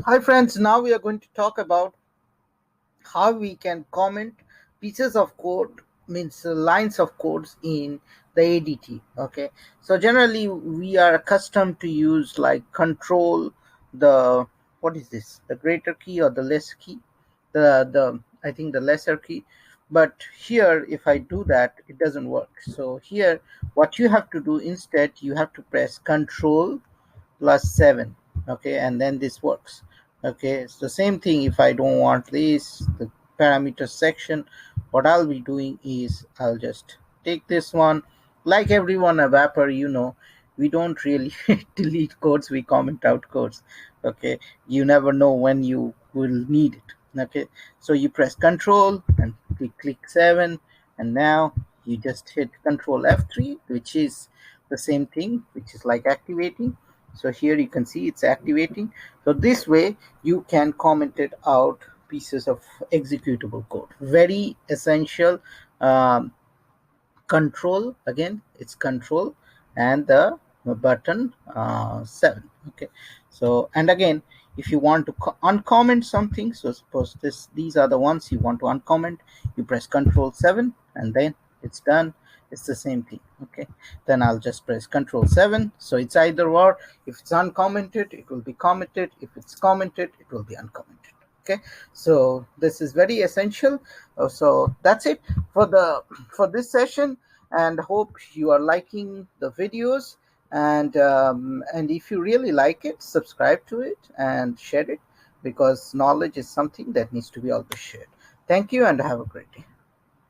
Hi friends, now we are going to talk about how we can comment pieces of code, means lines of codes in the ADT. Okay, so generally we are accustomed to use like control, the what is this, the greater key or the less key, the I think the lesser key. But here if I do that, it doesn't work. So here what you have to do, instead you have to press control+7. Okay, and then this works. Okay, it's the same thing. If I don't want this, the parameters section, what I'll be doing is I'll just take this one. Like everyone a vapor, we don't really delete codes, we comment out codes. Okay, you never know when you will need it. Okay, so you press control and click 7, and now you just hit control F3, which is the same thing, which is like activating. So here you can see it's activating. So this way you can comment it out pieces of executable code. Very essential. um, Control, again it's control and the button 7. Okay, so and again, if you want to uncomment something, so suppose these are the ones you want to uncomment, you press control+7 and then it's done. It's the same thing. Okay, then I'll just press control+7. So it's either or. If it's uncommented, it will be commented. If it's commented, it will be uncommented. Okay, so this is very essential. So that's it for the for this session, and hope you are liking the videos. And if you really like it, subscribe to it and share it, because knowledge is something that needs to be always shared. Thank you and have a great day.